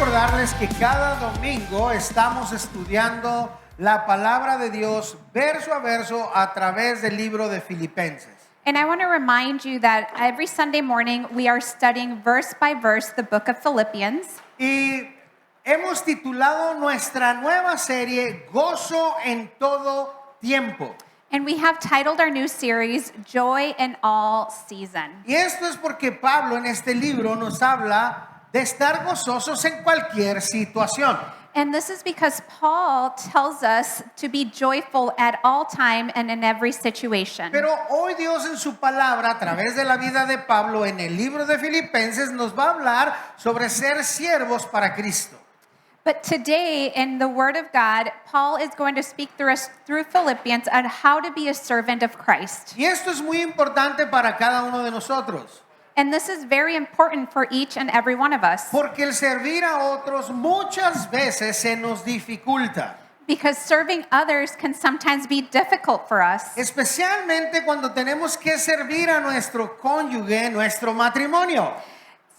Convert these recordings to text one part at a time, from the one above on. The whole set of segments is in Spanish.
recordarles que cada domingo estamos estudiando la palabra de Dios verso a verso a través del libro de Filipenses. And I want to remind you that every Sunday morning we are studying verse by verse the book of Philippians. Y hemos titulado nuestra nueva serie Gozo en todo tiempo. And we have titled our new series, Joy in All Season. Y esto es porque Pablo en este libro nos habla de estar gozosos en cualquier situación. And this is because Paul tells us to be joyful at all time and in every situation. Pero hoy Dios en su palabra, a través de la vida de Pablo en el libro de Filipenses, nos va a hablar sobre ser siervos para Cristo. But today, in the Word of God, Paul is going to speak through us through Philippians on how to be a servant of Christ. Y esto es muy importante para cada uno de nosotros. And this is very important for each and every one of us. Porque el servir a otros muchas veces se nos dificulta. Because serving others can sometimes be difficult for us. Especialmente cuando tenemos que servir a nuestro cónyuge, nuestro matrimonio.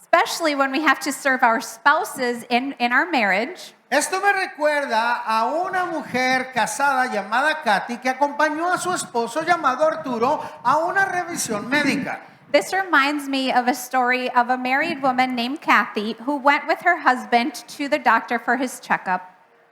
Especially when we have to serve our spouses in our marriage. Esto me recuerda a una mujer casada llamada Katy que acompañó a su esposo llamado Arturo a una revisión médica. This reminds me of a story of a married woman named Kathy who went with her husband to the doctor for his checkup.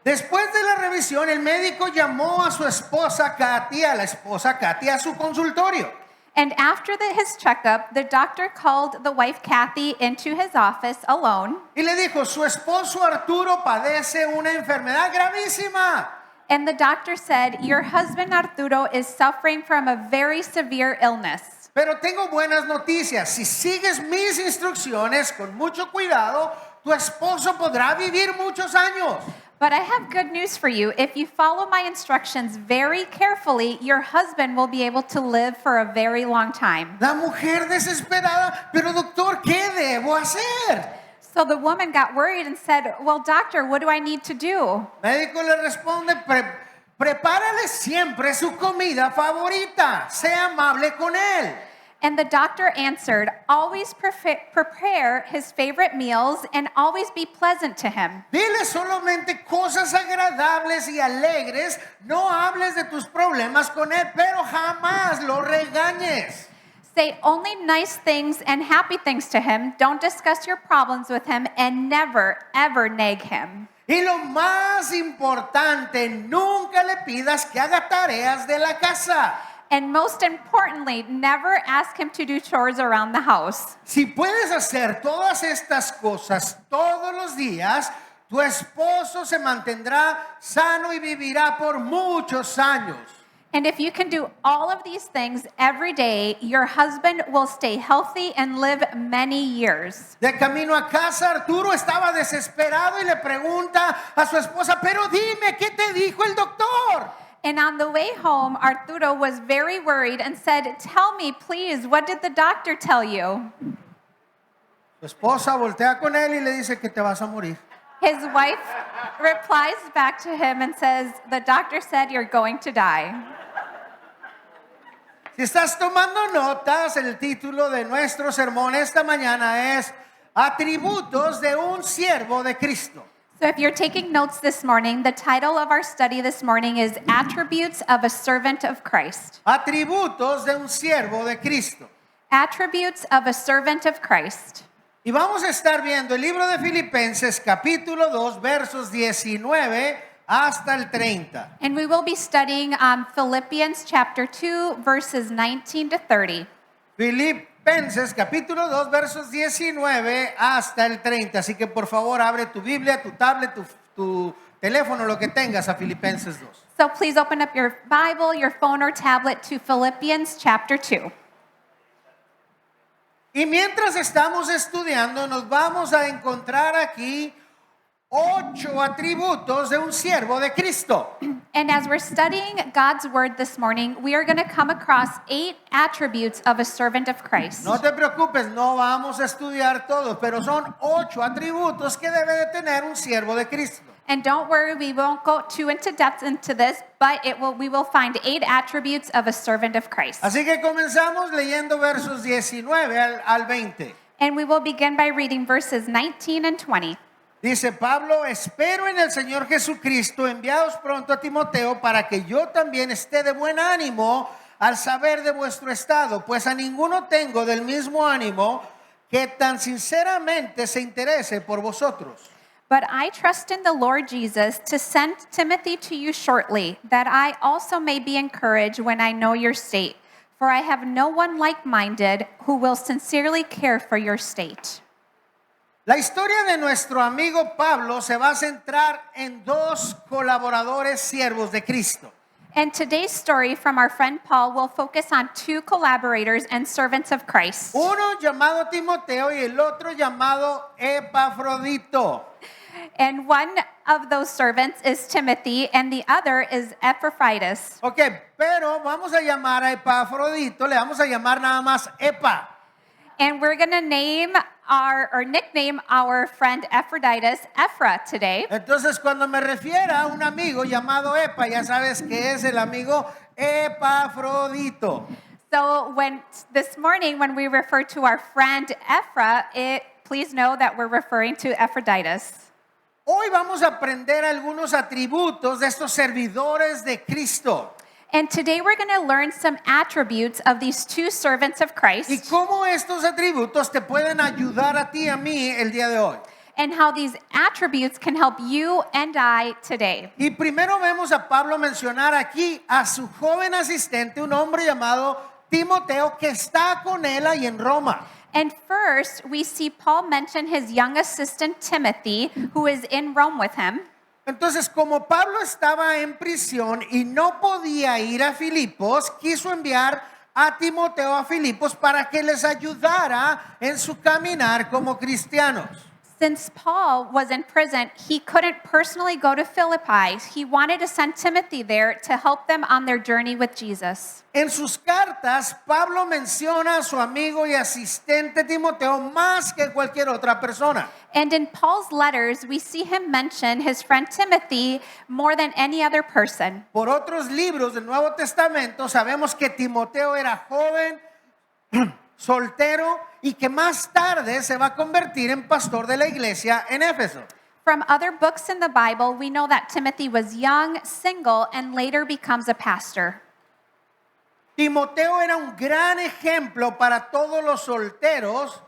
Después de la revisión, el médico llamó a su esposa Katy, a la esposa Katy, a su consultorio. And after his checkup, the doctor called the wife Kathy into his office alone. Y le dijo, su esposo Arturo padece una enfermedad gravísima. And the doctor said, your husband Arturo is suffering from a very severe illness. Pero tengo buenas noticias. Si sigues mis instrucciones con mucho cuidado, tu esposo podrá vivir muchos años. But I have good news for you. If you follow my instructions very carefully, your husband will be able to live for a very long time. La mujer desesperada, pero doctor, ¿qué debo hacer? So the woman got worried and said, well, doctor, what do I need to do? El médico le responde, prepárale siempre su comida favorita. Sea amable con él. And the doctor answered, always prepare his favorite meals and always be pleasant to him. Dile solamente cosas agradables y alegres. No hables de tus problemas con él, pero jamás lo regañes. Say only nice things and happy things to him. Don't discuss your problems with him and never, ever nag him. Y lo más importante, nunca le pidas que haga tareas de la casa. And most importantly, never ask him to do chores around the house. Si puedes hacer todas estas cosas todos los días, tu esposo se mantendrá sano y vivirá por muchos años. And if you can do all of these things every day, your husband will stay healthy and live many years. De camino a casa, Arturo estaba desesperado y le pregunta a su esposa, pero dime, ¿qué te dijo el doctor? And on the way home, Arturo was very worried and said, tell me, please, what did the doctor tell you? Su esposa voltea con él y le dice que te vas a morir. His wife replies back to him and says, the doctor said you're going to die. Si estás tomando notas, el título de nuestro sermón esta mañana es Atributos de un siervo de Cristo. So if you're taking notes this morning, the title of our study this morning is Attributes of a Servant of Christ. Atributos de un siervo de Cristo. Attributes of a Servant of Christ. Y vamos a estar viendo el libro de Filipenses capítulo 2 versos 19 hasta el 30. And we will be studying Philippians chapter 2 verses 19 to 30. Filipenses capítulo 2 versos 19 hasta el 30. Así que por favor abre tu Biblia, tu tablet, tu teléfono, lo que tengas a Filipenses 2. So please open up your Bible, your phone or tablet to Philippians chapter 2. Y mientras estamos estudiando, nos vamos a encontrar aquí 8 atributos de un siervo de Cristo. And as we're studying God's word this morning, we are going to come across 8 attributes of a servant of Christ. No te preocupes, no vamos a estudiar todos, pero son 8 atributos que debe de tener un siervo de Cristo. And don't worry, we won't go too into depth into this, but we will find 8 attributes of a servant of Christ. Así que comenzamos leyendo versos 19 al 20. And we will begin by reading verses 19 and 20. Dice Pablo, espero en el Señor Jesucristo, enviaos pronto a Timoteo para que yo también esté de buen ánimo al saber de vuestro estado, pues a ninguno tengo del mismo ánimo que tan sinceramente se interese por vosotros. But I trust in the Lord Jesus to send Timothy to you shortly, that I also may be encouraged when I know your state. For I have no one like-minded who will sincerely care for your state. La historia de nuestro amigo Pablo se va a centrar en dos colaboradores siervos de Cristo. And today's story from our friend Paul will focus on two collaborators and servants of Christ. Uno llamado Timoteo y el otro llamado Epafrodito. And one of those servants is Timothy, and the other is Epaphroditus. Ok, pero vamos a llamar a Epafrodito, le vamos a llamar nada más Epa. And we're going to name or nickname our friend Epaphroditus Ephra today. Entonces, cuando me refiera a un amigo llamado Epa, ya sabes que es el amigo Epafrodito. So this morning when we refer to our friend Ephra, please know that we're referring to Epaphroditus. Hoy vamos a aprender algunos atributos de estos servidores de Cristo And today we're going to learn some attributes of these two servants of y Christ cómo estos atributos te pueden ayudar a ti y a mí el día de hoy. and how these attributes can help you and I today. Y primero vemos a Pablo mencionar aquí a su joven asistente, un hombre llamado Timoteo, que está con él ahí en Roma. And first, we see Paul mention his young assistant Timothy, who is in Rome with him. Entonces, como Pablo estaba en prisión y no podía ir a Filipos, quiso enviar a Timoteo a Filipos para que les ayudara en su caminar como cristianos. Since Paul was in prison, he couldn't personally go to Philippi. He wanted to send Timothy there to help them on their journey with Jesus. En sus cartas, Pablo menciona a su amigo y asistente Timoteo más que cualquier otra persona. And in Paul's letters, we see him mention his friend Timothy more than any other person. Por otros libros del Nuevo Testamento sabemos que Timoteo era joven, soltero y que más tarde se va a convertir en pastor de la iglesia en Éfeso. From other books in the Bible, we know that Timothy was young, single, and later becomes a pastor. Timoteo era un gran ejemplo para todos los solteros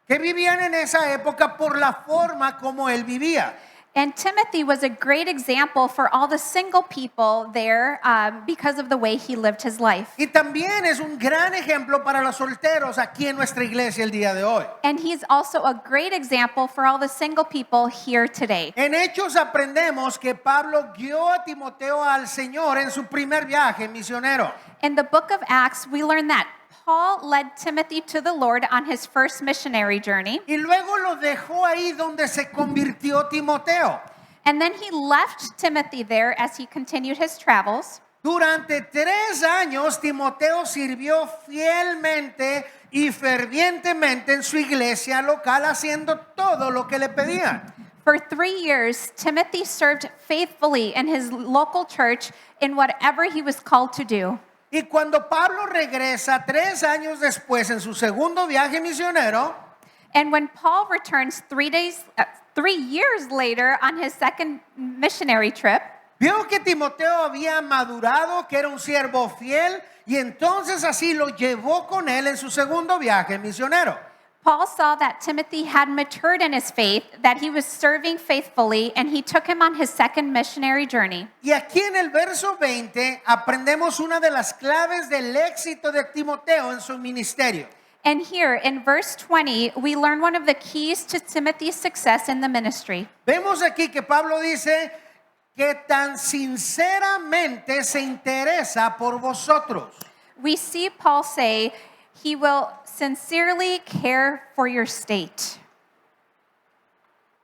que vivían en esa época por la forma como él vivía. And Timothy was a great example for all the single people there because of the way he lived his life. Y también es un gran ejemplo para los solteros aquí en nuestra iglesia el día de hoy. And he's also a great example for all the single people here today. En Hechos aprendemos que Pablo guió a Timoteo al Señor en su primer viaje misionero. In the book of Acts, we learn that Paul led Timothy to the Lord on his first missionary journey. Y luego lo dejó ahí donde se convirtió Timoteo. And then he left Timothy there as he continued his travels. Durante 3 años, Timoteo sirvió fielmente y fervientemente en su iglesia local, haciendo todo lo que le pedían. For 3 years, Timothy served faithfully in his local church in whatever he was called to do. Y cuando Pablo regresa 3 años después en su segundo viaje misionero, And when Paul returns 3 years later on his second missionary trip, vio que Timoteo había madurado, que era un siervo fiel, y entonces así lo llevó con él en su segundo viaje misionero. Paul saw that Timothy had matured in his faith, that he was serving faithfully, and he took him on his second missionary journey. Y aquí en el verso 20 aprendemos una de las claves del éxito de Timoteo en su ministerio. And here in verse 20, we learn one of the keys to Timothy's success in the ministry. Vemos aquí que Pablo dice que tan sinceramente se interesa por vosotros. We see Paul say, he will sincerely care for your state.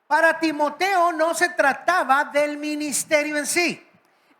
Para Timoteo no se trataba del ministerio en sí.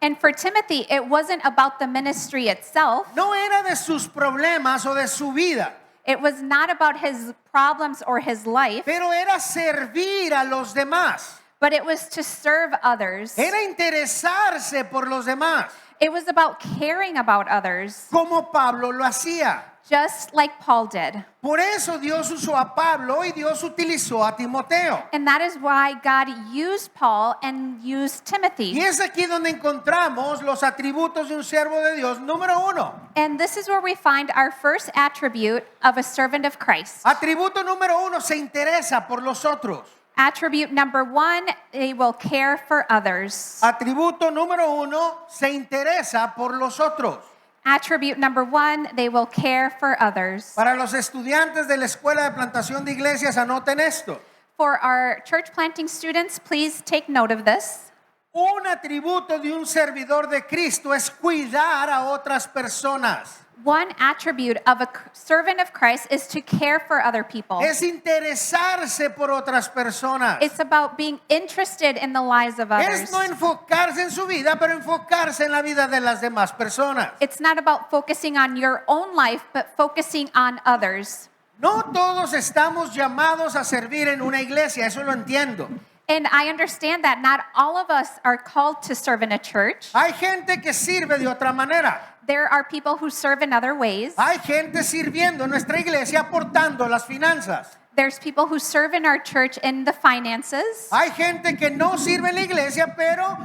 And for Timothy, it wasn't about the ministry itself. No era de sus problemas o de su vida, It was not about his problems or his life, pero era servir a los demás. but it was to serve others. Era interesarse por los demás, It was about caring about others, como Pablo lo hacía. just like Paul did. Por eso Dios usó a Pablo y Dios utilizó a Timoteo. And that is why God used Paul and used Y Timothy. es aquí donde encontramos los atributos de un siervo de Dios. Número 1. And this is where we find our first attribute of a servant of Christ. Atributo número 1, se interesa por los otros. Attribute number 1, they will care for others. Atributo número 1, se interesa por los otros. Attribute number 1, they will care for others. Para los estudiantes de la Escuela de Plantación de Iglesias, anoten esto. For our church planting students, please take note of this. Un atributo de un servidor de Cristo es cuidar a otras personas. One attribute of a servant of Christ is to care for other people. Es interesarse por otras personas. It's about being interested in the lives of others. Es no enfocarse en su vida, pero enfocarse en la vida de las demás personas. It's not about focusing on your own life, but focusing on others. No todos estamos llamados a servir en una iglesia, eso lo entiendo. And I understand that not all of us are called to serve in a church. Hay gente que sirve de otra manera. There are people who serve in other ways. Hay gente sirviendo en nuestra iglesia aportando las finanzas. There's people who serve in our church in the finances. Hay gente que no sirve en la iglesia, pero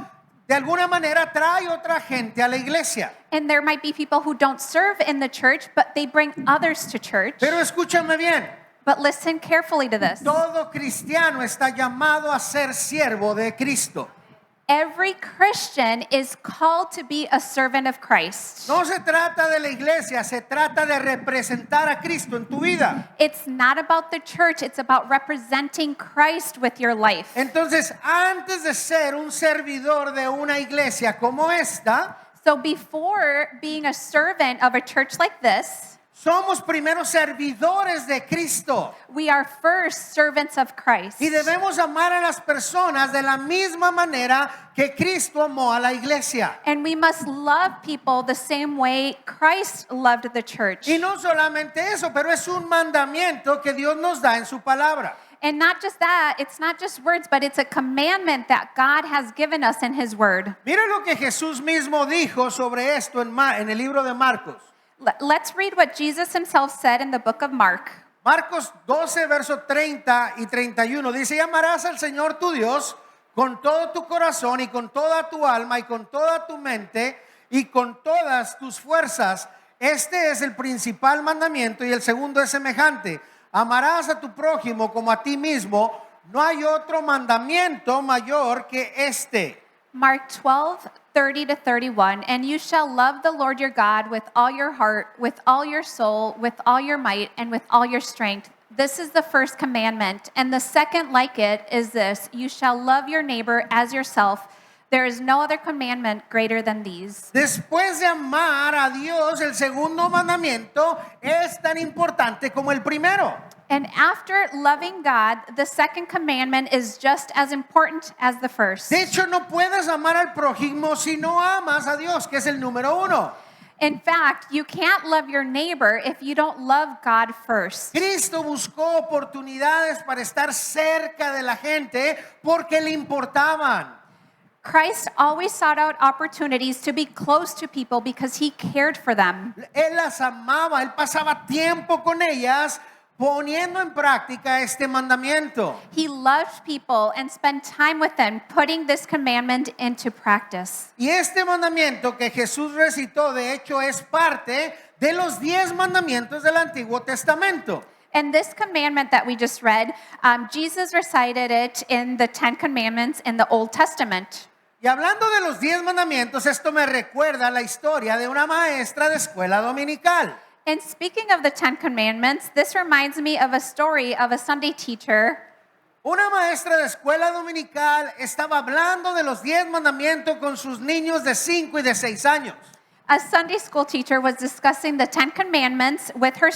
de alguna manera trae otra gente a la iglesia. And there might be people who don't serve in the church, but they bring others to church. Pero escúchame bien, But listen carefully to this. todo cristiano está llamado a ser siervo de Cristo. Every Christian is called to be a servant of Christ. No se trata de la iglesia, se trata de representar a Cristo en tu vida. It's not about the church, it's about representing Christ with your life. Entonces, antes de ser un servidor de una iglesia como esta, So before being a servant of a church like this, somos primero servidores de Cristo. we are first servants of Christ. Y debemos amar a las personas de la misma manera que Cristo amó a la iglesia. And we must love people the same way Christ loved the church. Y no solamente eso, pero es un mandamiento que Dios nos da en su palabra. And not just that, it's not just words, but it's a commandment that God has given us in His Word. Mira lo que Jesús mismo dijo sobre esto en el libro de Marcos. Let's read what Jesus Himself said in the book of Mark. Marcos 12, verso 30 y 31 dice: y amarás al Señor tu Dios con todo tu corazón y con toda tu alma y con toda tu mente y con todas tus fuerzas. Este es el principal mandamiento y el segundo es semejante: amarás a tu prójimo como a ti mismo. No hay otro mandamiento mayor que este. Mark 12, 30 to 31. And you shall love the Lord your God with all your heart, with all your soul, with all your might, and with all your strength. This is the first commandment. And the second like it is this: you shall love your neighbor as yourself. There is no other commandment greater than these. Después de amar a Dios, el segundo mandamiento es tan importante como el primero. And after loving God, the second commandment is just as important as the first. De hecho, no puedes amar al prójimo si no amas a Dios, que es el número 1. In fact, you can't love your neighbor if you don't love God first. Cristo buscó oportunidades para estar cerca de la gente porque le importaban. Christ always sought out opportunities to be close to people because He cared for them. Él las amaba, él pasaba tiempo con ellas poniendo en práctica este mandamiento. He loved people and spent time with them, putting this commandment into practice. Y este mandamiento que Jesús recitó, de hecho, es parte de los 10 mandamientos del Antiguo Testamento. And this commandment that we just read, Jesus recited it in the 10 Commandments in the Old Testament. Y hablando de los 10 mandamientos, esto me recuerda la historia de una maestra de escuela dominical. And speaking of the 10 Commandments, this reminds me of a story of a Sunday teacher. Una maestra de escuela dominical estaba hablando de los 10 mandamientos con sus niños de 5 y de 6 años. A Sunday school teacher was discussing the 10 Commandments with her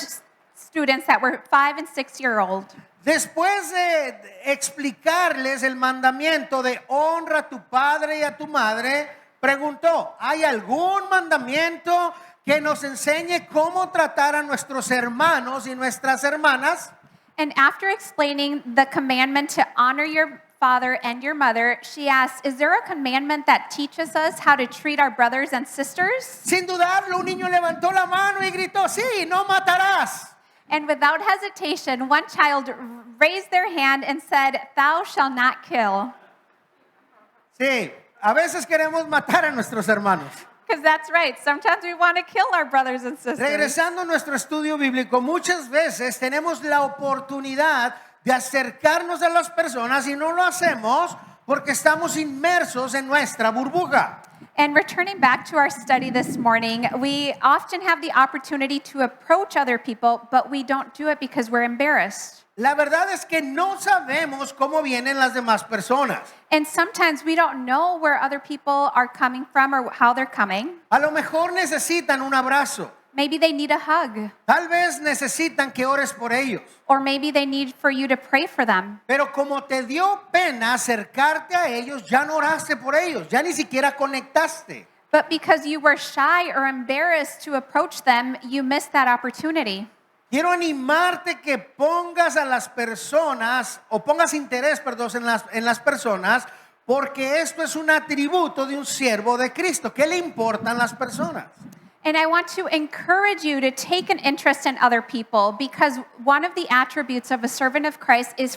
students that were 5 and 6-year-old. Después de explicarles el mandamiento de honra a tu padre y a tu madre, preguntó: ¿hay algún mandamiento que nos enseñe cómo tratar a nuestros hermanos y nuestras hermanas? And after explaining the commandment to honor your father and your mother, she asked, is there a commandment that teaches us how to treat our brothers and sisters? Sin dudarlo, un niño levantó la mano y gritó, sí, no matarás. And without hesitation, one child raised their hand and said, thou shalt not kill. Sí, a veces queremos matar a nuestros hermanos. Because that's right. Sometimes we want to kill our brothers and sisters. Regresando a nuestro estudio bíblico, muchas veces tenemos la oportunidad de acercarnos a las personas y no lo hacemos porque estamos inmersos en nuestra burbuja. And returning back to our study this morning, we often have the opportunity to approach other people, but we don't do it because we're embarrassed. La verdad es que no sabemos cómo vienen las demás personas. And sometimes we don't know where other people are coming from or how they're coming. A lo mejor necesitan un abrazo. Maybe they need a hug, Tal vez necesitan que ores por ellos. or maybe they need for you to pray for them. Pero como te dio pena acercarte a ellos, ya no oraste por ellos, ya ni siquiera conectaste. But because you were shy or embarrassed to approach them, you missed that opportunity. Quiero animarte que pongas a las personas, o pongas interés, perdón, en las personas, porque esto es un atributo de un siervo de Cristo. ¿Qué le importan las personas? And I want to encourage you to take an interest in other people, because one of the attributes of a servant of Christ is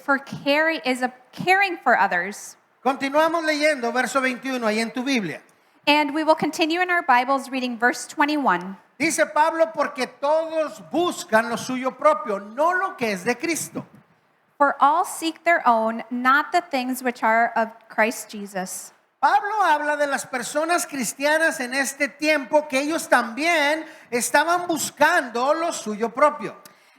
caring for others. Continuamos leyendo verso 21 ahí en tu Biblia. And we will continue in our Bibles reading verse 21. Dice Pablo, porque todos buscan lo suyo propio, no lo que es de Cristo. For all seek their own, not the things which are of Christ Jesus. Pablo habla de las personas cristianas en este tiempo que ellos también estaban buscando lo suyo propio.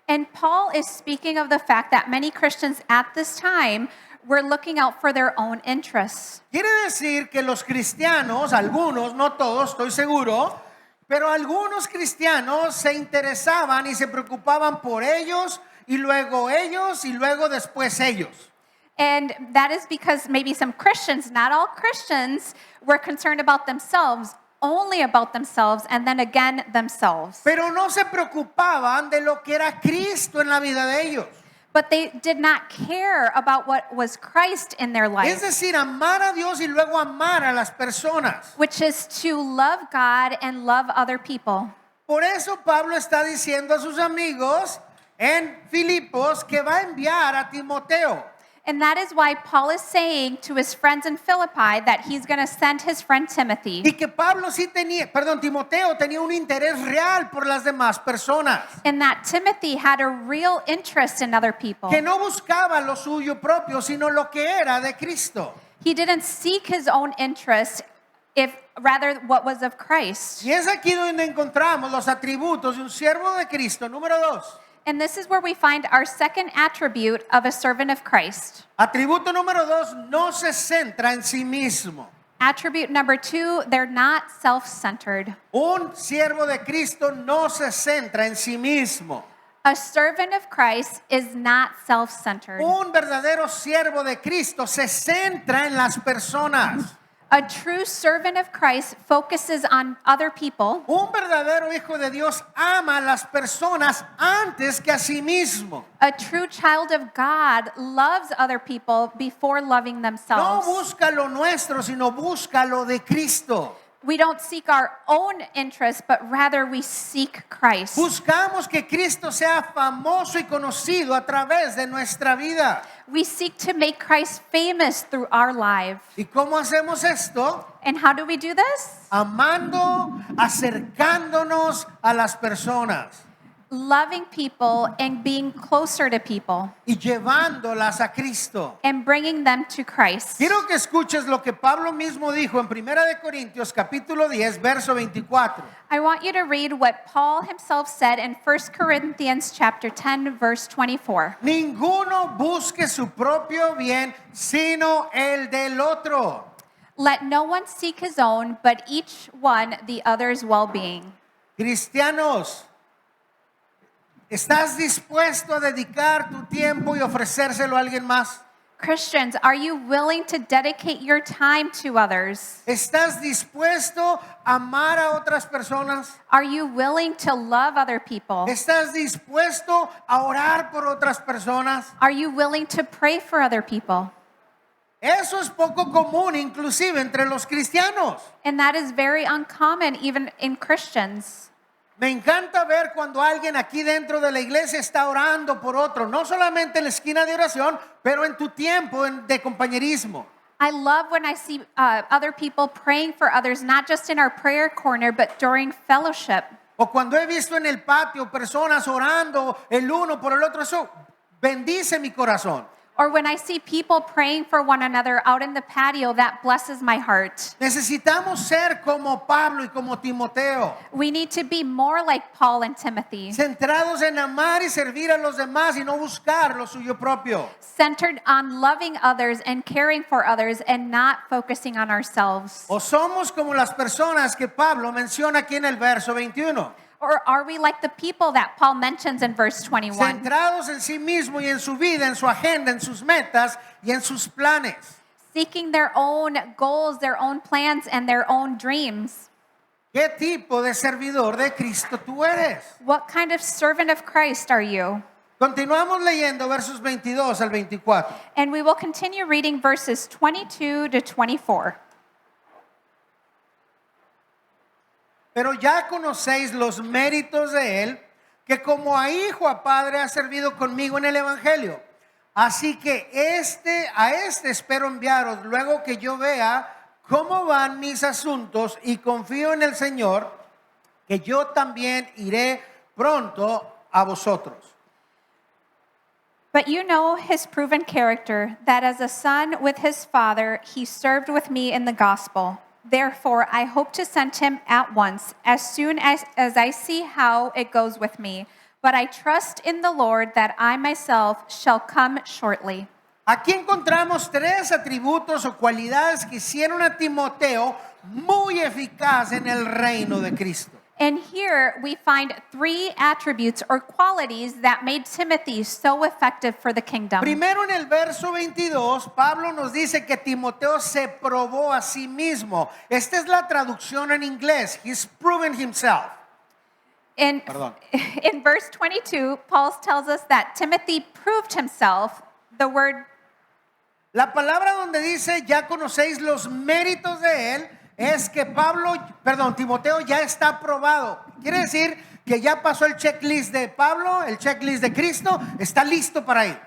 And Paul is speaking of the fact that many Christians at this time were looking out for their own interests. Quiere decir que los cristianos, algunos, no todos, estoy seguro, pero algunos cristianos se interesaban y se preocupaban por ellos y luego después ellos. And that is because maybe some Christians, not all Christians, were concerned about themselves, only about themselves, and then again themselves. Pero no se preocupaban de lo que era Cristo en la vida de ellos. But they did not care about what was Christ in their Es life, decir, amar a Dios y luego amar a las personas. which is to love God and love other people. Por eso Pablo está diciendo a sus amigos en Filipos que va a enviar a Timoteo. And that is why Paul is saying to his friends in Philippi that he's going to send his friend Timothy. Y que Timoteo tenía un interés real por las demás personas. And that Timothy had a real interest in other people. Que no buscaba lo suyo propio, sino lo que era de Cristo. He didn't seek his own interest, if rather what was of Christ. Y es aquí donde encontramos los atributos de un siervo de Cristo. Número 2. And this is where we find our second attribute of a servant of Christ. Atributo número 2, no se centra en sí mismo. Attribute number 2, they're not self-centered. Un siervo de Cristo no se centra en sí mismo. A servant of Christ is not self-centered. Un verdadero siervo de Cristo se centra en las personas. A true servant of Christ focuses on other people. Un verdadero hijo de Dios ama a las personas antes que a sí mismo. A true child of God loves other people before loving No themselves. busca lo nuestro, sino busca lo de Cristo. We don't seek our own interests, but rather we seek Christ. Buscamos que Cristo sea famoso y conocido a través de nuestra vida. We seek to make Christ famous through our life. ¿Y cómo hacemos esto? And how do we do this? Amando, acercándonos a las personas Loving people and being closer to people y llevándolas a Cristo. and bringing them to Christ. Quiero que escuches lo que Pablo mismo dijo en 1 de Corintios capítulo 10, verso 24. I want you to read what Paul himself said in 1 Corinthians chapter 10 verse 24. Ninguno busque su propio bien, sino el del otro. Let no one seek his own, but each one the other's well-being. Cristianos, ¿estás dispuesto a dedicar tu tiempo y ofrecérselo a alguien más? Christians, are you willing to dedicate your time to others? ¿Estás dispuesto a amar a otras personas? Are you willing to love other people? ¿Estás dispuesto a orar por otras personas? Are you willing to pray for other people? Eso es poco común, inclusive entre los cristianos. And that is very uncommon even in Christians. Me encanta ver cuando alguien aquí dentro de la iglesia está orando por otro, no solamente en la esquina de oración, pero en tu tiempo de compañerismo. I love when I see other people praying for others, not just in our prayer corner, but during fellowship. O cuando he visto en el patio personas orando el uno por el otro, eso bendice mi corazón. Or when I see people praying for one another out in the patio, that blesses my heart. Necesitamos ser como Pablo y como Timoteo, We need to be more like Paul and Timothy, centrados en amar y servir a los demás y no buscar lo suyo propio. centered on loving others and caring for others and not focusing on ourselves. O somos como las personas que Pablo menciona aquí en el verso 21. Or are we like the people that Paul mentions in verse 21? Centrados en sí mismo y en su vida, en su agenda, en sus metas y en sus planes. Seeking their own goals, their own plans, and their own dreams. ¿Qué tipo de servidor de Cristo tú eres? What kind of servant of Christ are you? Continuamos leyendo versos 22 al 24. And we will continue reading verses 22 to 24. Pero ya conocéis los méritos de él, que como a hijo, a padre ha servido conmigo en el evangelio. Así que a este espero enviaros luego que yo vea cómo van mis asuntos y confío en el Señor, que yo también iré pronto a vosotros. But you know his proven character, that as a son with his father, he served with me in the gospel. Therefore, I hope to send him at once, as soon as I see how it goes with me. But I trust in the Lord that I myself shall come shortly. Aquí encontramos tres atributos o cualidades que hicieron a Timoteo muy eficaz en el reino de Cristo. And here we find three attributes or qualities that made Timothy so effective for the kingdom. Primero en el verso 22, Pablo nos dice que Timoteo se probó a sí mismo. Esta es la traducción en inglés. He's proven himself. In verse 22, Paul tells us that Timothy proved himself. The word, La palabra donde dice ya conocéis los méritos de él es que Timoteo ya está aprobado. Quiere decir que ya pasó el checklist de Pablo, el checklist de Cristo, está listo para ir.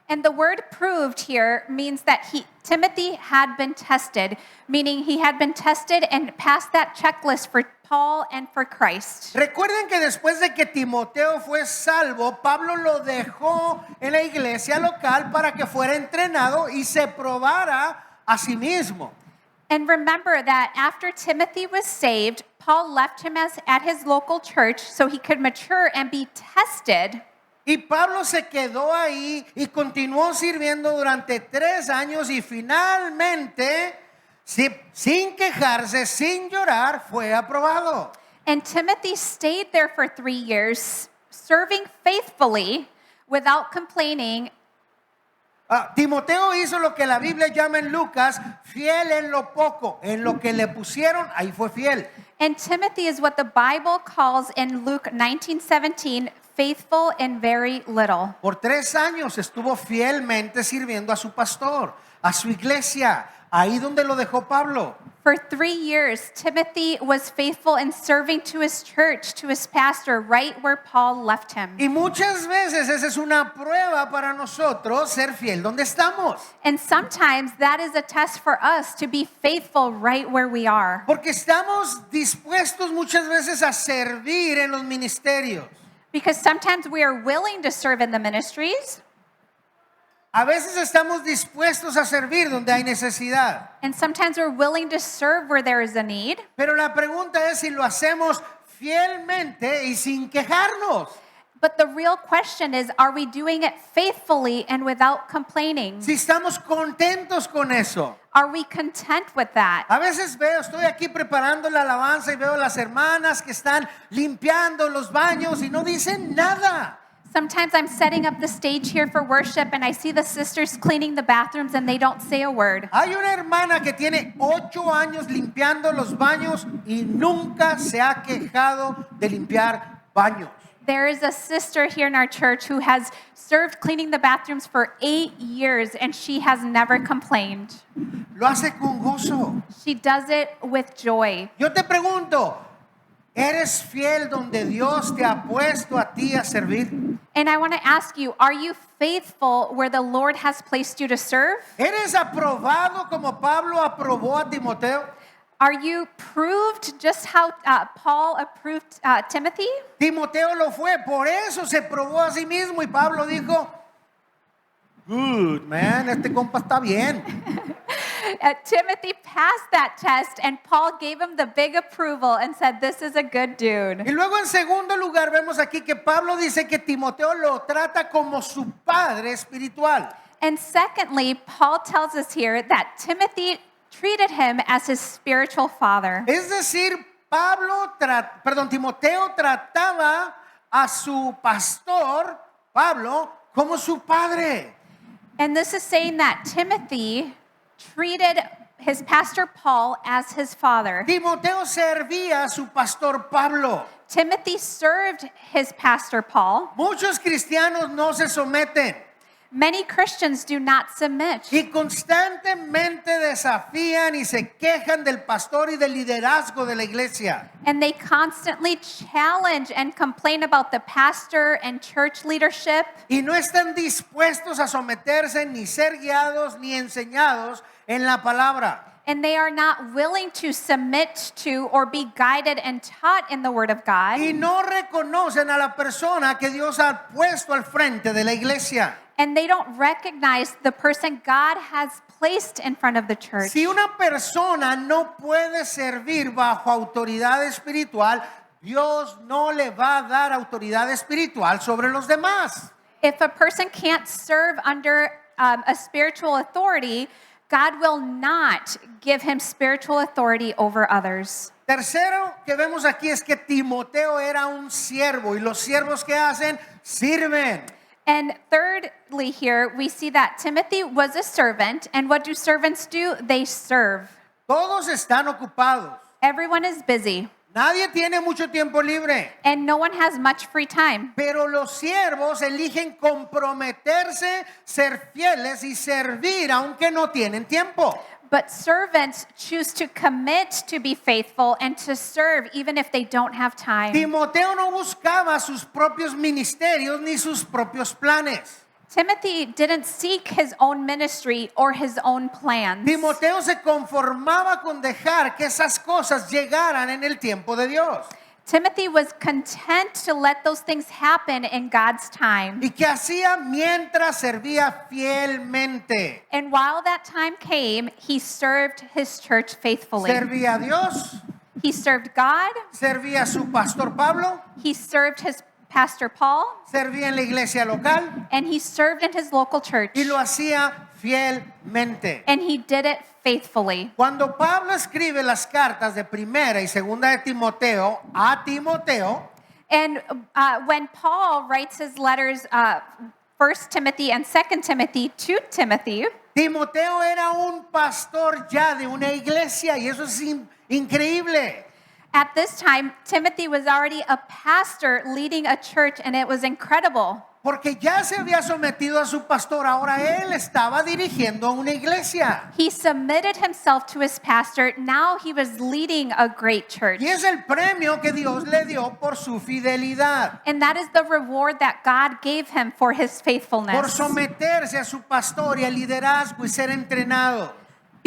and the word proved here means that Timothy had been tested, meaning he had been tested and passed that checklist for Paul and for Christ. Recuerden que después de que Timoteo fue salvo, Pablo lo dejó en la iglesia local para que fuera entrenado y se probara a sí mismo. And remember that after Timothy was saved, Paul left him at his local church so he could mature and be tested. Y Pablo se quedó ahí y continuó sirviendo durante 3 años y finalmente, sin quejarse, sin llorar, fue aprobado. And Timothy stayed there for 3 years, serving faithfully without complaining. Timoteo hizo lo que la Biblia llama en Lucas, fiel en lo poco, en lo que le pusieron, ahí fue fiel. And Timothy is what the Bible calls in Luke 19:17, faithful in very little. Por 3 años estuvo fielmente sirviendo a su pastor, a su iglesia, ahí donde lo dejó Pablo. For 3 years, Timothy was faithful in serving to his church, to his pastor, right where Paul left him. Y muchas veces esa es una prueba para nosotros ser fiel donde estamos. And sometimes that is a test for us to be faithful right where we are. Porque estamos dispuestos muchas veces a servir en los ministerios. Because sometimes we are willing to serve in the ministries, A veces estamos dispuestos a servir donde hay necesidad. and sometimes we're willing to serve where there is a need. Pero la pregunta es si lo hacemos fielmente y sin quejarnos. But the real question is, are we doing it faithfully and without complaining? Si estamos contentos con eso. Are we content with that? A veces estoy aquí preparando la alabanza y veo a las hermanas que están limpiando los baños y no dicen nada. Sometimes I'm setting up the stage here for worship and I see the sisters cleaning the bathrooms and they don't say a word. Hay una hermana que tiene 8 años limpiando los baños y nunca se ha quejado de limpiar baños. There is a sister here in our church who has served cleaning the bathrooms for 8 years and she has never complained. Lo hace con gozo. She does it with joy. Yo te pregunto, ¿eres fiel donde Dios te ha puesto a ti a servir? And I want to ask you, are you faithful where the Lord has placed you to serve? ¿Eres aprobado como Pablo aprobó a Timoteo? Are you proved just how Paul approved Timothy? Timoteo lo fue, por eso se probó a sí mismo y Pablo dijo, good man, este compa está bien. Timothy passed that test and Paul gave him the big approval and said, this is a good dude. Y luego en segundo lugar vemos aquí que Pablo dice que Timoteo lo trata como su padre espiritual. And secondly, Paul tells us here that Timothy treated him as his spiritual father. Es decir, Timoteo trataba a su pastor, Pablo, como su padre. And this is saying that Timothy treated his pastor Paul as his father. Timoteo servía a su pastor Pablo. Timothy served his pastor Paul. Muchos cristianos no se someten Many Christians do not submit. y constantemente desafían y se quejan del pastor y del liderazgo de la iglesia. And they constantly challenge and complain about the pastor and church leadership. Y no están dispuestos a someterse ni ser guiados ni enseñados en la palabra. And they are not willing to submit to or be guided and taught in the Word of God. Y no reconocen a la persona que Dios ha puesto al frente de la iglesia. And they don't recognize the person God has placed in front of the church. Si una persona no puede servir bajo autoridad espiritual, Dios no le va a dar autoridad espiritual sobre los demás. If a person can't serve under a spiritual authority, God will not give him spiritual authority over others. Tercero que vemos aquí es que Timoteo era un siervo y los siervos que hacen sirven. And thirdly, here we see that Timothy was a servant, and what do servants do? They serve. Todos están ocupados. Everyone is busy, Nadie tiene mucho tiempo libre. and no one has much free time. Pero los siervos eligen comprometerse, ser fieles y servir aunque no tienen tiempo. But servants choose to commit to be faithful and to serve even if they don't have time. Timoteo no buscaba sus propios ministerios ni sus propios planes. Timothy didn't seek his own ministry or his own plans. Timoteo se conformaba con dejar que esas cosas llegaran en el tiempo de Dios. Timothy was content to let those things happen in God's time. Y que hacía mientras servía fielmente. And while that time came, he served his church faithfully. Servía a Dios, He served God, servía a su pastor Pablo, he served his pastor Paul, servía en la iglesia local and he served in his local church. y lo hacía fielmente. And he did it faithfully. Cuando Pablo escribe las cartas de primera y segunda de Timoteo a Timoteo, And when Paul writes his letters, 1 Timothy and 2 Timothy to Timothy, Timoteo era un pastor ya de una iglesia y eso es increíble. at this time, Timothy was already a pastor leading a church, and it was incredible. Porque ya se había sometido a su pastor, ahora él estaba dirigiendo una iglesia. He submitted himself to his pastor. Now he was leading a great church. Y es el premio que Dios le dio por su fidelidad, And that is the reward that God gave him for his por faithfulness. someterse a su pastor y al liderazgo y ser entrenado.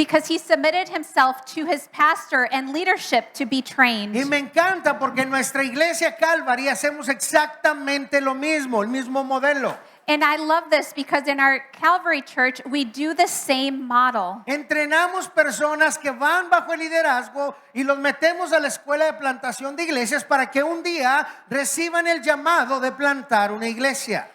Because he submitted himself to his pastor and leadership to be trained. Y me encanta porque en nuestra iglesia Calvary hacemos exactamente lo mismo, el mismo modelo. And I love this because in our Calvary Church, we do the same model. Entrenamos personas que van bajo el liderazgo y los metemos a la escuela de plantación de iglesias para que un día reciban el llamado de plantar una iglesia.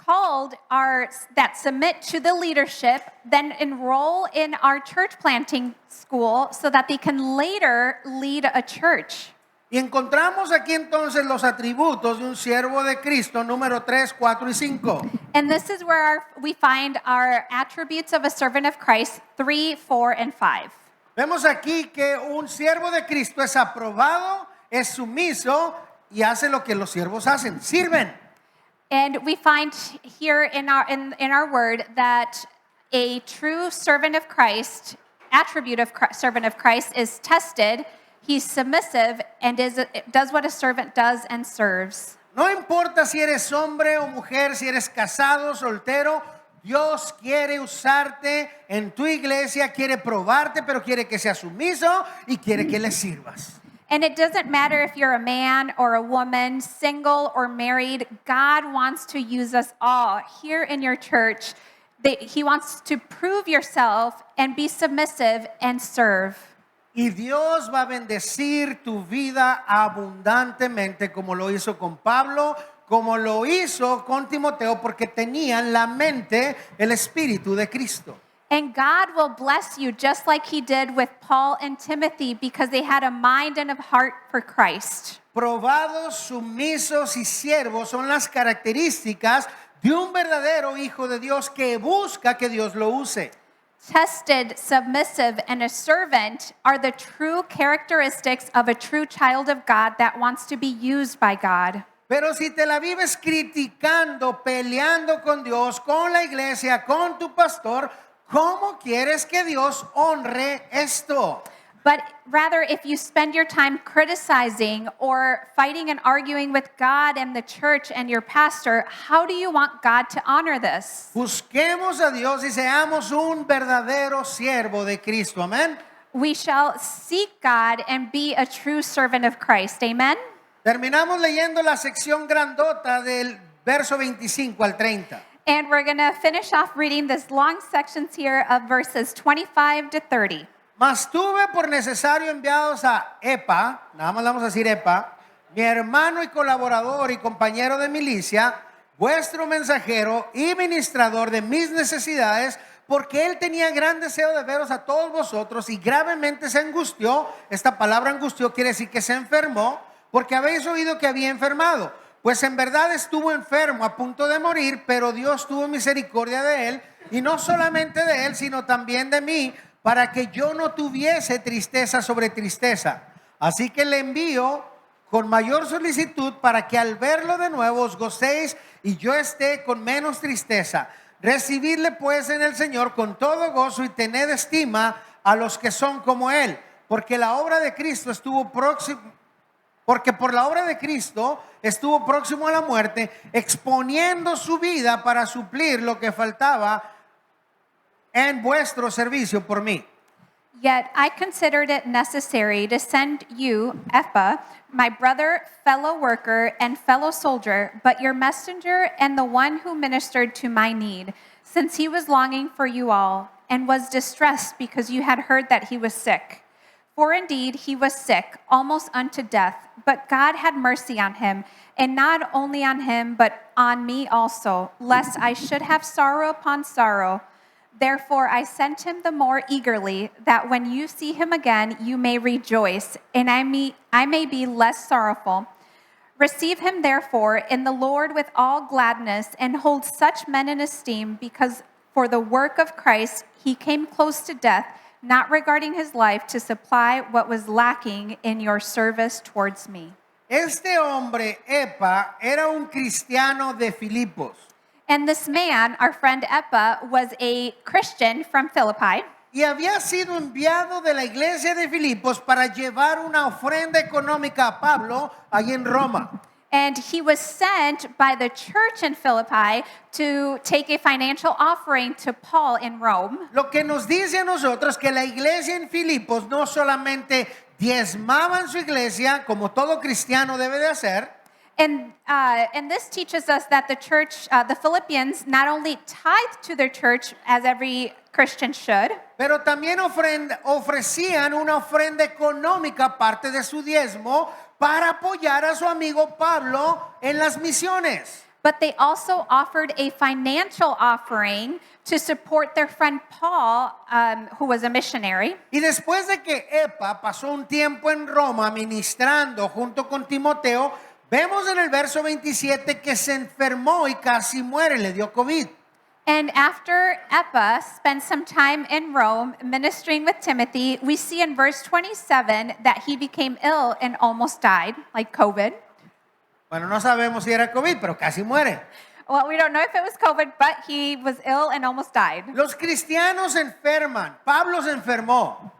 Called are that submit to the leadership, then enroll in our church planting school so that they can later lead a church. Y encontramos aquí entonces los atributos de un siervo de Cristo, número 3, 4 y 5. And this is where we find our attributes of a servant of Christ, 3, 4, and 5. Vemos aquí que un siervo de Cristo es aprobado, es sumiso, y hace lo que los siervos hacen, sirven. And we find here in our word that a true servant of Christ, attribute of servant of Christ is tested. He's submissive and does what a servant does and serves. No importa si eres hombre o mujer, si eres casado, soltero, Dios quiere usarte en tu iglesia, quiere probarte, pero quiere que seas sumiso y quiere que le sirvas. And it doesn't matter if you're a man or a woman, single or married, God wants to use us all here in your church. He wants to prove yourself and be submissive and serve. Y Dios va a bendecir tu vida abundantemente como lo hizo con Pablo, como lo hizo con Timoteo, porque tenían la mente, el espíritu de Cristo. And God will bless you just like he did with Paul and Timothy because they had a mind and a heart for Christ. Probados, sumisos y siervos son las características de un verdadero hijo de Dios que busca que Dios lo use. Tested, submissive, and a servant are the true characteristics of a true child of God that wants to be used by God. Pero si te la vives criticando, peleando con Dios, con la iglesia, con tu pastor, ¿cómo quieres que Dios honre esto? But rather, if you spend your time criticizing or fighting and arguing with God and the church and your pastor, how do you want God to honor this? Busquemos a Dios y seamos un verdadero siervo de Cristo. Amén. We shall seek God and be a true servant of Christ. Amen? Terminamos leyendo la sección grandota del verso 25 al 30. And we're going to finish off reading this long sections here of verses 25 to 30. Mas tuve por necesario enviados a Epa, nada más le vamos a decir Epa, mi hermano y colaborador y compañero de milicia, vuestro mensajero y ministrador de mis necesidades, porque él tenía gran deseo de veros a todos vosotros y gravemente se angustió. Esta palabra angustió quiere decir que se enfermó, porque habéis oído que había enfermado. Pues en verdad estuvo enfermo a punto de morir, pero Dios tuvo misericordia de él, y no solamente de él, sino también de mí, para que yo no tuviese tristeza sobre tristeza. Así que le envío con mayor solicitud para que al verlo de nuevo os gocéis y yo esté con menos tristeza. Recibidle pues en el Señor con todo gozo y tened estima a los que son como él, porque la obra de Cristo estuvo próximo. Porque por la obra de Cristo estuvo próximo a la muerte, exponiendo su vida para suplir lo que faltaba en vuestro servicio por mí. Yet I considered it necessary to send you, Eppa, my brother, fellow worker, and fellow soldier, but your messenger and the one who ministered to my need, since he was longing for you all, and was distressed because you had heard that he was sick. For indeed he was sick, almost unto death, but God had mercy on him, and not only on him, but on me also, lest I should have sorrow upon sorrow. Therefore I sent him the more eagerly, that when you see him again, you may rejoice, and I may be less sorrowful. Receive him therefore in the Lord with all gladness, and hold such men in esteem, because for the work of Christ he came close to death, not regarding his life, to supply what was lacking in your service towards me. Este hombre, Epa, era un cristiano de Filipos. And this man, our friend Eppa, was a Christian from Philippi. Y había sido enviado de la iglesia de Filipos para llevar una ofrenda económica a Pablo allí en Roma. And he was sent by the church in Philippi to take a financial offering to Paul in Rome. Lo que nos dice a nosotros que la iglesia en Filipos no solamente diezmaba en su iglesia, como todo cristiano debe de hacer, And this teaches us that the church, the Philippians, not only tithe to their church as every Christian should, pero también ofrecían una ofrenda económica, parte de su diezmo, para apoyar a su amigo Pablo en las misiones. but they also offered a financial offering to support their friend Paul, who was a missionary. Y después de que Epa pasó un tiempo en Roma ministrando junto con Timoteo, vemos en el verso 27 que se enfermó y casi muere, le dio COVID. And after Eppa spent some time in Rome ministering with Timothy, we see in verse 27 that he became ill and almost died, like COVID. Bueno, no sabemos si era COVID, pero casi muere. Well, we don't know if it was COVID, but he was ill and almost died. Los cristianos se enferman. Pablo se enfermó.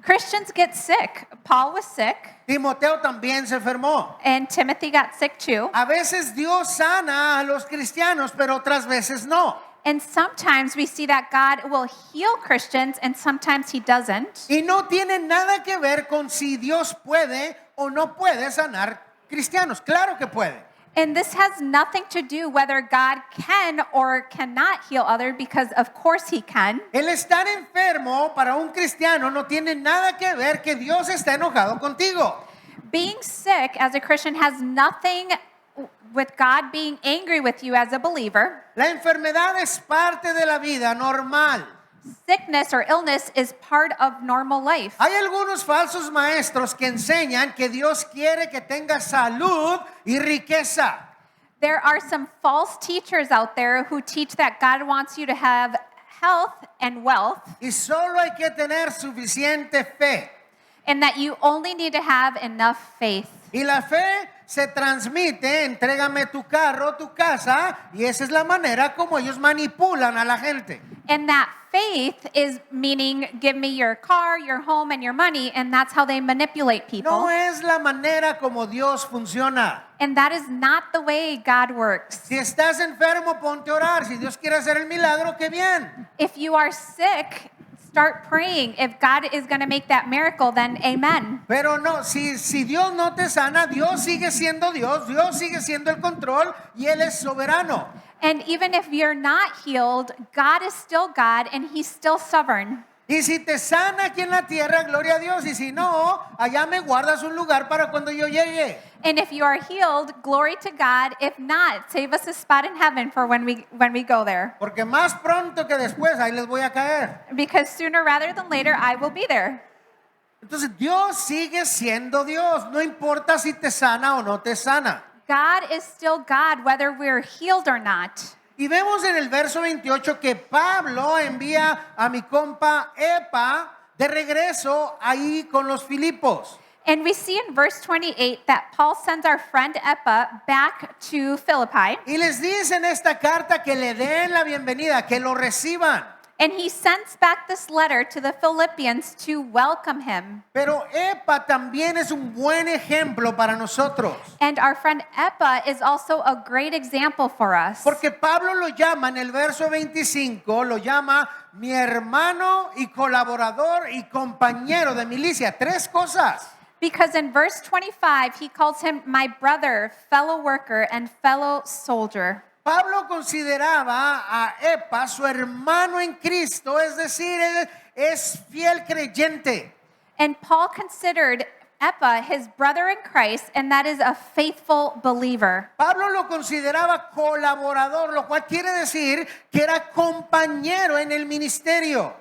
Christians get sick. Paul was sick, Timoteo también se enfermó. and Timothy got sick too. A veces Dios sana a los cristianos, pero otras veces no. And sometimes we see that God will heal Christians, and sometimes he doesn't. Y no tiene nada que ver con si Dios puede o no puede sanar cristianos. Claro que puede. And this has nothing to do whether God can or cannot heal others, because of course he can. El estar enfermo para un cristiano no tiene nada que ver que Dios está enojado contigo. Being sick as a Christian has nothing with God being angry with you as a believer. La enfermedad es parte de la vida normal. Sickness or illness is part of normal life. Hay algunos falsos maestros que enseñan que Dios quiere que tengas salud y riqueza. There are some false teachers out there who teach that God wants you to have health and wealth, Y solo hay que tener suficiente fe. and that you only need to have enough faith. Y la fe se transmite, entrégame tu carro, tu casa, y esa es la manera como ellos manipulan a la gente. And that faith is meaning give me your car, your home, and your money, and that's how they manipulate people. No es la manera como Dios funciona. And that is not the way God works. Si estás enfermo, ponte a orar. Si Dios quiere hacer el milagro, qué bien. If you are sick, start praying. If God is going to make that miracle, then amen. Pero no, si Dios no te sana, Dios sigue siendo Dios, Dios sigue siendo el control y Él es soberano. And even if you're not healed, God is still God and he's still sovereign. Y si te sana aquí en la tierra, gloria a Dios. Y si no, allá me guardas un lugar para cuando yo llegue. And if you are healed, glory to God. If not, save us a spot in heaven for when we go there. Porque más pronto que después, ahí les voy a caer. Because sooner rather than later, I will be there. Entonces, Dios sigue siendo Dios. No importa si te sana o no te sana. God is still God, whether we're healed or not. Y vemos en el verso 28 que Pablo envía a mi compa Epa de regreso ahí con los Filipos. And we see in verse 28 that Paul sends our friend Epa back to Philippi. Y les dice en esta carta que le den la bienvenida, que lo reciban. And he sends back this letter to the Philippians to welcome him. Pero Epa también es un buen ejemplo para nosotros. And our friend Epa is also a great example for us. Porque Pablo lo llama en el verso 25, lo llama mi hermano y colaborador y compañero de milicia. Tres cosas. Because in verse 25, he calls him my brother, fellow worker, and fellow soldier. Pablo consideraba a Epa su hermano en Cristo, es decir, él es fiel creyente. And Paul considered Epa his brother in Christ, and that is a faithful believer. Pablo lo consideraba colaborador, lo cual quiere decir que era compañero en el ministerio.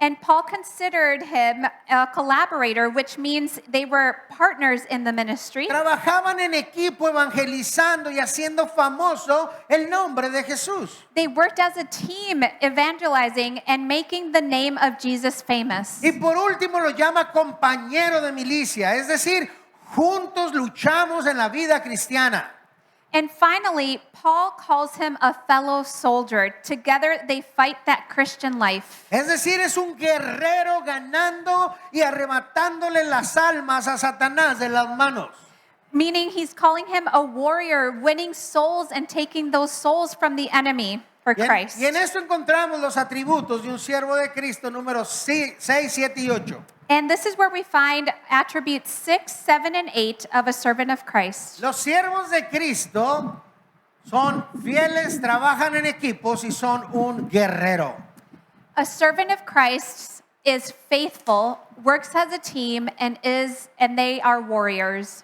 And Paul considered him a collaborator, which means they were partners in the ministry. Trabajaban en equipo evangelizando y haciendo famoso el nombre de Jesús. They worked as a team evangelizing and making the name of Jesus famous. Y por último lo llama compañero de milicia, es decir, juntos luchamos en la vida cristiana. And finally, Paul calls him a fellow soldier. Together they fight that Christian life. Es decir, es un guerrero ganando y arrebatándole las almas a Satanás de las manos. Meaning he's calling him a warrior, winning souls and taking those souls from the enemy for Christ. Y en esto encontramos los atributos de un siervo de Cristo, números 6, 7 y 8. And this is where we find attributes 6, 7, and 8 of a servant of Christ. Los siervos de Cristo son fieles, trabajan en equipos y son un guerrero. A servant of Christ is faithful, works as a team, and they are warriors.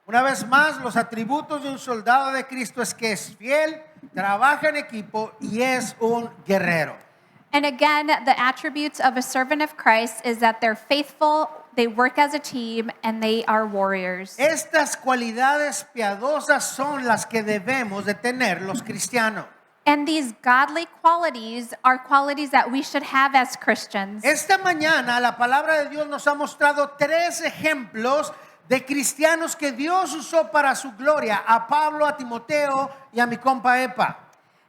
Una vez más, los atributos de un soldado de Cristo es que es fiel, trabaja en equipo y es un guerrero. And again, the attributes of a servant of Christ is that they're faithful, they work as a team, and they are warriors. Estas cualidades piadosas son las que debemos de tener los cristianos. And these godly qualities are qualities that we should have as Christians. Esta mañana la palabra de Dios nos ha mostrado tres ejemplos de cristianos que Dios usó para su gloria, a Pablo, a Timoteo y a mi compa Epa.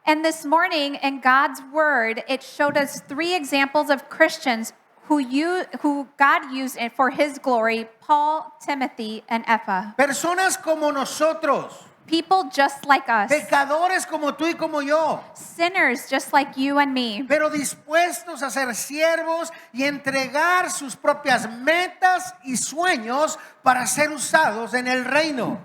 And this morning in God's word, it showed us 3 examples of Christians who God used for his glory: Paul, Timothy, and Epha. Personas como nosotros, People just like us, pecadores como tú y como yo, sinners just like you and me, pero dispuestos a ser siervos y entregar sus propias metas y sueños para ser usados en el reino.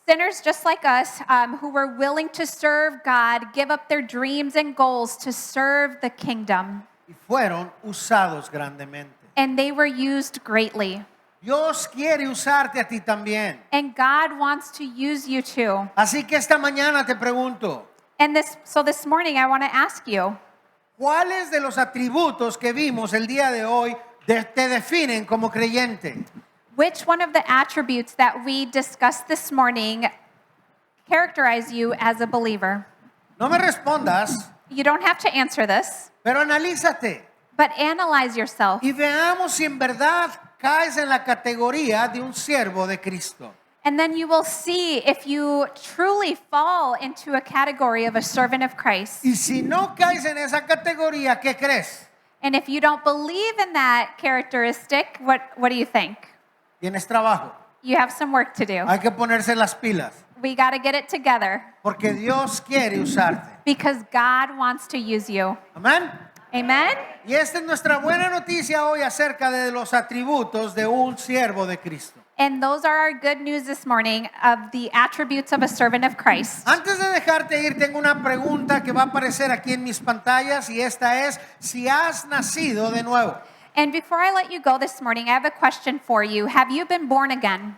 sinners just like us, who were willing to serve God, give up their dreams and goals to serve the kingdom. Y fueron usados grandemente. And they were used greatly. Dios quiere usarte a ti también. And God wants to use you too. Así que esta mañana te pregunto, And so this morning I want to ask you, ¿cuáles de los atributos que vimos el día de hoy te definen como creyente? which one of the attributes that we discussed this morning characterize you as a believer? No me respondas, You don't have to answer this, pero analízate but analyze yourself. y veamos si en verdad caes en la categoría de un siervo de Cristo. And then you will see if you truly fall into a category of a servant of Christ. Y si no caes en esa categoría, ¿qué crees? And if you don't believe in that characteristic, what do you think? Tienes trabajo. You have some work to do. Hay que ponerse las pilas, We got to get it together porque Dios quiere usarte. because God wants to use you. Amén. Amen? Y esta es nuestra buena noticia hoy acerca de los atributos de un siervo de Cristo. And those are our good news this morning of the attributes of a servant of Christ. Antes de dejarte ir, tengo una pregunta que va a aparecer aquí en mis pantallas y esta es si has nacido de nuevo. And before I let you go this morning, I have a question for you. Have you been born again?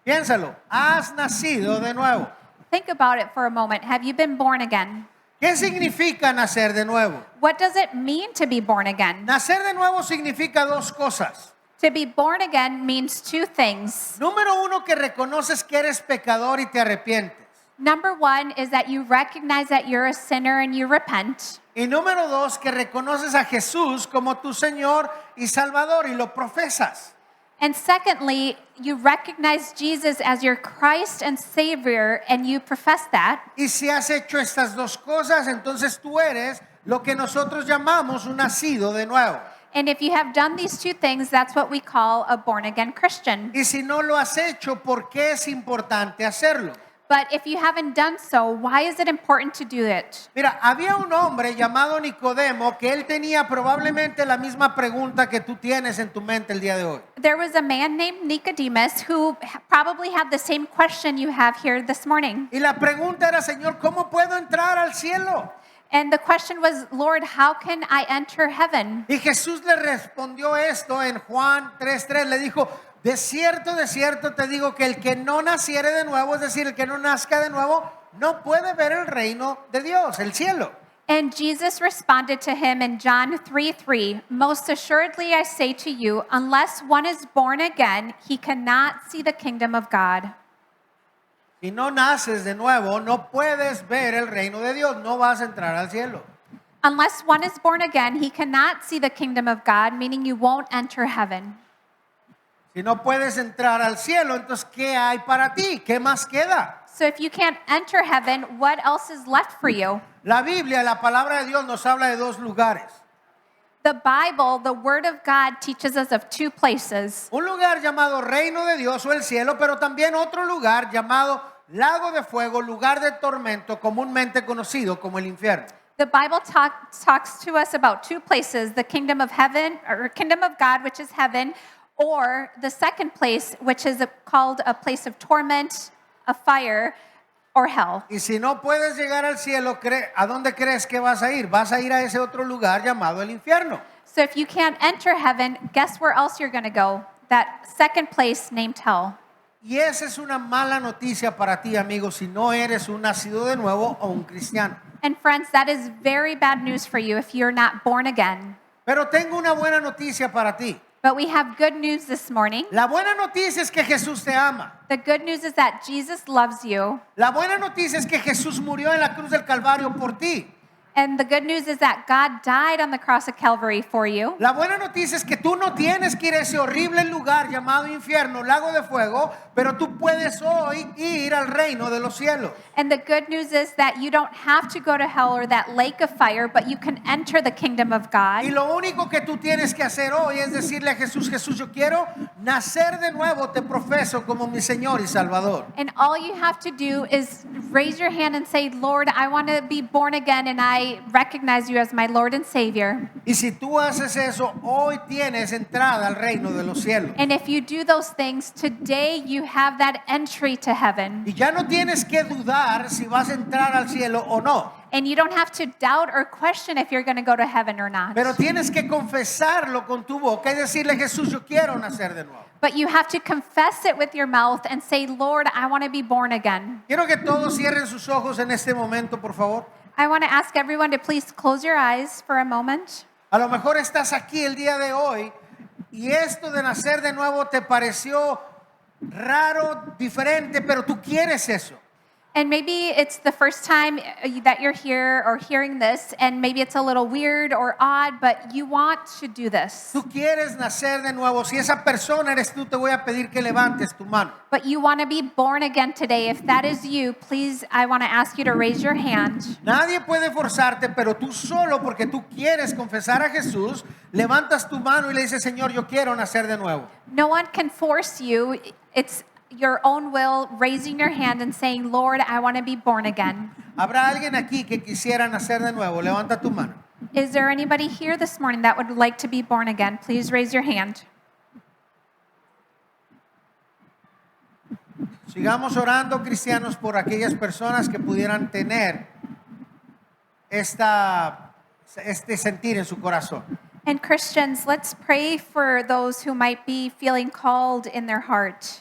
Piénsalo, has nacido de nuevo. Think about it for a moment. Have you been born again? ¿Qué significa nacer de nuevo? What does it mean to be born again? Nacer de nuevo significa dos cosas. To be born again means 2 things. Número uno, que reconoces que eres pecador y te arrepientes. Number 1 is that you recognize that you're a sinner and you repent. Y número dos, que reconoces a Jesús como tu Señor y Salvador y lo profesas. And secondly, you recognize Jesus as your Christ and Savior and you profess that. Y si has hecho estas dos cosas, entonces tú eres lo que nosotros llamamos un nacido de nuevo. And if you have done these 2 things, that's what we call a born again Christian. Y si no lo has hecho, ¿por qué es importante hacerlo? But if you haven't done so, why is it important to do it? Mira, había un hombre llamado Nicodemo que él tenía probablemente la misma pregunta que tú tienes en tu mente el día de hoy. There was a man named Nicodemus who probably had the same question you have here this morning. Y la pregunta era, Señor, ¿cómo puedo entrar al cielo? And the question was, Lord, how can I enter heaven? Y Jesús le respondió esto en Juan 3:3. Le dijo, de cierto te digo que el que no naciere de nuevo, es decir, el que no nazca de nuevo, no puede ver el reino de Dios, el cielo. And Jesus responded to him in John 3:3, most assuredly I say to you, unless one is born again, he cannot see the kingdom of God. Si no naces de nuevo, no puedes ver el reino de Dios, no vas a entrar al cielo. Unless one is born again, he cannot see the kingdom of God, meaning you won't enter heaven. Si no puedes entrar al cielo, entonces ¿qué hay para ti? ¿Qué más queda? So if you can't enter heaven, what else is left for you? La Biblia, la palabra de Dios nos habla de dos lugares. The Bible, the Word of God, teaches us of 2 places. Un lugar llamado reino de Dios o el cielo, pero también otro lugar llamado lago de fuego, lugar de tormento, comúnmente conocido como el infierno. The Bible talks to us about 2 places, the kingdom of heaven, or kingdom of God, which is heaven, or the second place, which is called a place of torment, a fire, or hell. Y si no puedes llegar al cielo, ¿a dónde crees que vas a ir? Vas a ir a ese otro lugar llamado el infierno. So if you can't enter heaven, guess where else you're going to go? That second place named hell. Y esa es una mala noticia para ti, amigo, si no eres un nacido de nuevo o un cristiano. And friends, that is very bad news for you if you're not born again. Pero tengo una buena noticia para ti. But we have good news this morning. La buena noticia es que Jesús te ama. The good news is that Jesus loves you. La buena noticia es que Jesús murió en la cruz del Calvario por ti. And the good news is that God died on the cross of Calvary for you. La buena noticia es que tú no tienes que ir a ese horrible lugar llamado infierno, lago de fuego, pero tú puedes hoy ir al reino de los cielos. And the good news is that you don't have to go to hell or that lake of fire, but you can enter the kingdom of Y God. lo único que tú tienes que hacer hoy es decirle a Jesús, Jesús, yo quiero nacer de nuevo, te profeso como mi Señor y Salvador. And all you have to do is raise your hand and say, Lord, I want to be born again and I recognize you as my Lord and Savior. Y si tú haces eso, hoy tienes entrada al reino de los cielos. And if you do those things, today you have that entry to heaven. Y ya no tienes que dudar si vas a entrar al cielo o no. And you don't have to doubt or question if you're going to go to heaven or not. Pero tienes que confesarlo con tu boca y decirle, Jesús, yo quiero nacer de nuevo. But you have to confess it with your mouth and say, Lord, I want to be born again. Quiero que todos cierren sus ojos en este momento, por favor. I want to ask everyone to please close your eyes for a moment. A lo mejor estás aquí el día de hoy y esto de nacer de nuevo te pareció raro, diferente, pero tú quieres eso. And maybe it's the first time that you're here or hearing this, and maybe it's a little weird or odd, but you want to do this. Tú quieres nacer de nuevo. Si esa persona eres tú, te voy a pedir que levantes tu mano. But you want to be born again today. If that is you, please, I want to ask you to raise your hand. Nadie puede forzarte, pero tú solo porque tú quieres confesar a Jesús, levantas tu mano y le dices, Señor, yo quiero nacer de nuevo. No one can force you. It's your own will, raising your hand and saying, Lord, I want to be born again. ¿Habrá alguien aquí que quisiera nacer de nuevo? Levanta tu mano. Is there anybody here this morning that would like to be born again? Please raise your hand. Sigamos orando, cristianos, por aquellas personas que pudieran tener este sentir en su corazón. And Christians, let's pray for those who might be feeling called in their heart.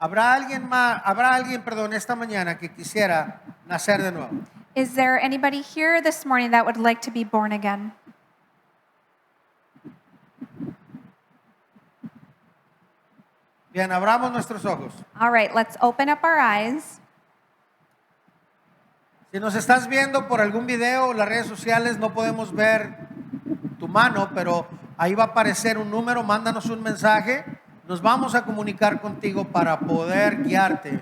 ¿Habrá alguien, esta mañana que quisiera nacer de nuevo? Is there anybody here this morning that would like to be born again? Bien, abramos nuestros ojos. All right, let's open up our eyes. Si nos estás viendo por algún video o las redes sociales, no podemos ver tu mano, pero ahí va a aparecer un número, mándanos un mensaje. Nos vamos a comunicar contigo para poder guiarte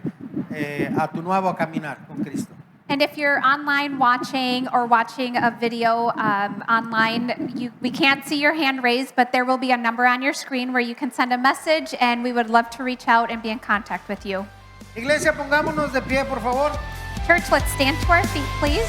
a tu nuevo caminar con Cristo. And if you're online watching or watching a video online, we can't see your hand raised, but there will be a number on your screen where you can send a message, and we would love to reach out and be in contact with you. Iglesia, pongámonos de pie, por favor. Church, let's stand to our feet, please.